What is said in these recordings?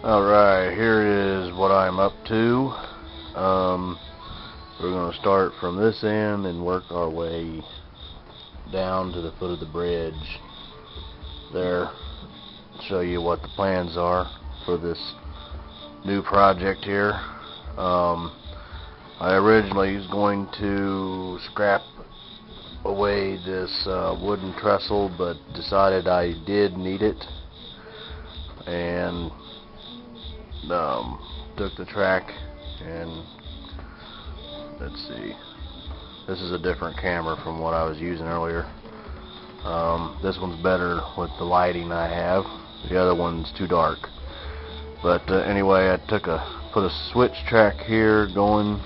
Alright, here is what I'm up to. We're going to start from this end and work our way down to the foot of the bridge there. Show you what the plans are for this new project here. I originally was going to scrap away this wooden trestle, but decided I did need it, and took the track. And let's see, this is a different camera from what I was using earlier. This one's better with the lighting I have. The other one's too dark. But anyway, I put a switch track here going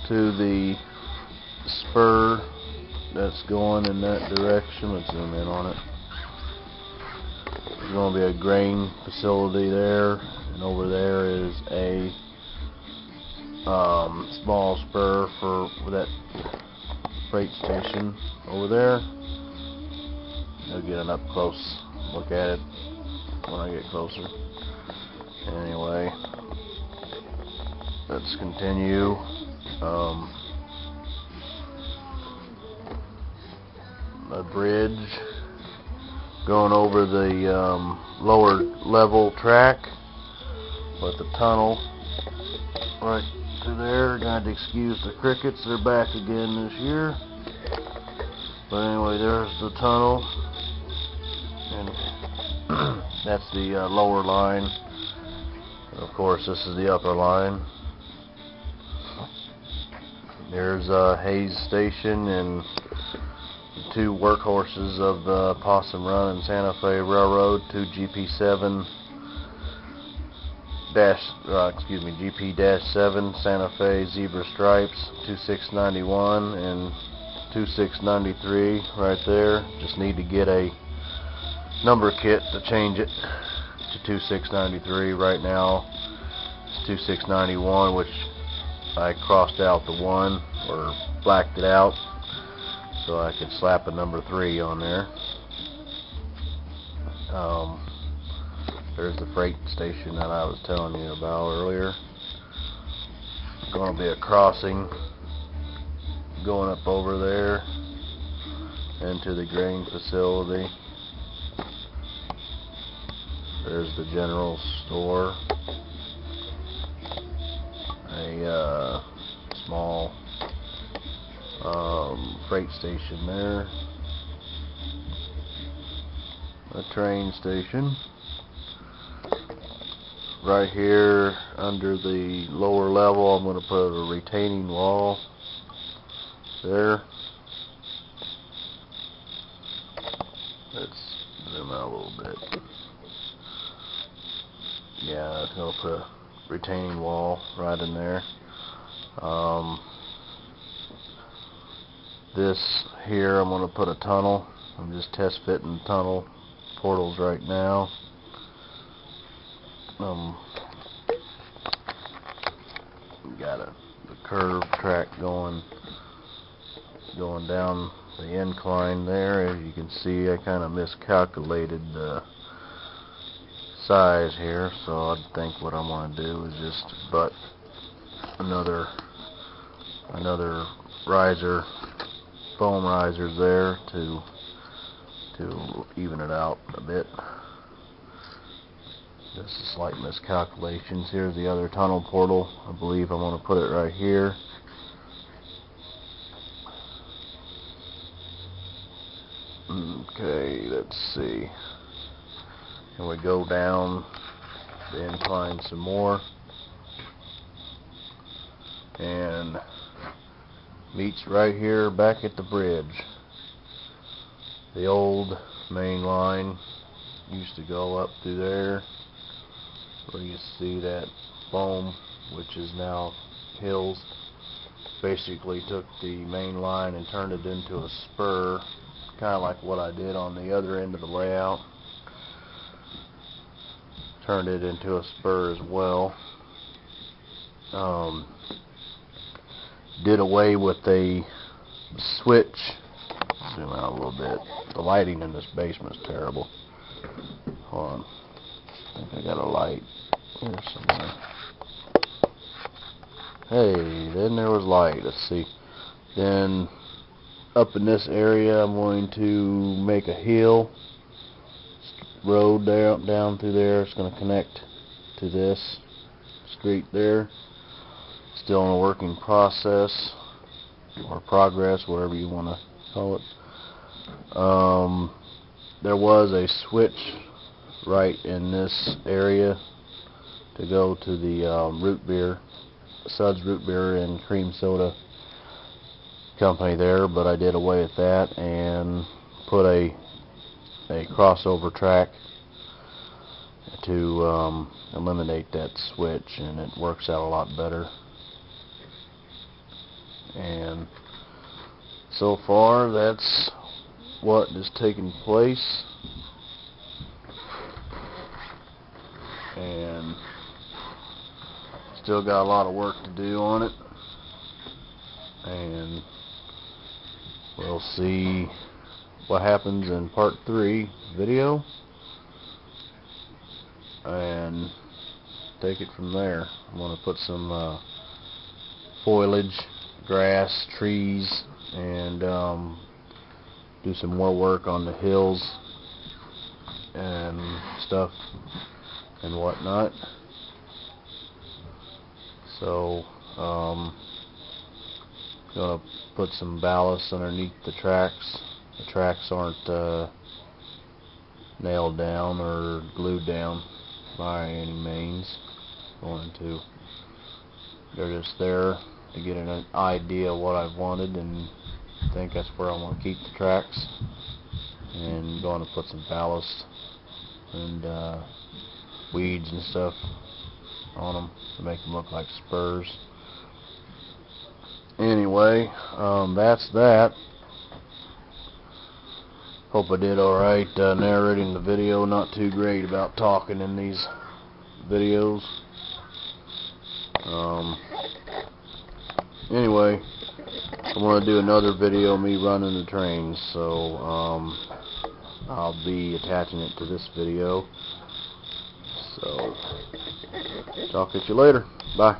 to the spur that's going in that direction. Let's zoom in on it. There's going to be a grain facility there, and over there is a small spur for that freight station over there. I'll get an up close look at it when I get closer. Anyway, let's continue. A bridge going over the lower level track with the tunnel right through there. Gonna have to excuse the crickets, they're back again this year. But anyway, there's the tunnel, and that's the lower line. And of course, this is the upper line. There's Hayes Station and two workhorses of the Possumrun and Santa Fe Railroad, two GP-7 Santa Fe Zebra Stripes, 2691 and 2693 right there. Just need to get a number kit to change it to 2693. Right now it's 2691, which I crossed out the 1 or blacked it out so I could slap a number 3 on there. There's the freight station that I was telling you about earlier. Going to be a crossing going up over there into the grain facility. There's the general store. A small freight station there. A train station. Right here under the lower level, I'm going to put a retaining wall there. Let's zoom out a little bit. Yeah, I'm going to put a retaining wall right in there. This here, I'm going to put a tunnel. I'm just test fitting tunnel portals right now. Got the curved track going down the incline there. As you can see, I kind of miscalculated the size here, so I think what I want to do is just butt another riser, foam risers there to even it out a bit. Just a slight miscalculations. Here's the other tunnel portal. I believe I'm going to put it right here. Okay, let's see. And we go down the incline some more, and meets right here back at the bridge. The old main line used to go up through there, where you see that foam, which is now hills. Basically took the main line and turned it into a spur, kind of like what I did on the other end of the layout. Turned it into a spur as well. Did away with a switch. Zoom out a little bit. The lighting in this basement is terrible. Hold on. think I got a light here somewhere. Hey, then there was light. Let's see. Then up in this area, I'm going to make a hill road there, down through there. It's going to connect to this street there. Still in a working process or progress, whatever you want to call it. There was a switch right in this area to go to the root beer, Suds root beer and cream soda company there, but I did away with that and put a crossover track to eliminate that switch, and it works out a lot better. And so far that's what is taking place, and still got a lot of work to do on it, and we'll see what happens in part 3 video and take it from there. I'm going to put some foliage, grass, trees, and do some more work on the hills and stuff and whatnot. So gonna put some ballast underneath the tracks. The tracks aren't nailed down or glued down by any means. They're just there to get an idea of what I've wanted, and I think that's where I want to keep the tracks, and going to put some ballast and weeds and stuff on them to make them look like spurs. Anyway, that's that. Hope I did alright narrating the video. Not too great about talking in these videos. Anyway, I'm going to do another video of me running the trains, so I'll be attaching it to this video. So, talk at you later. Bye.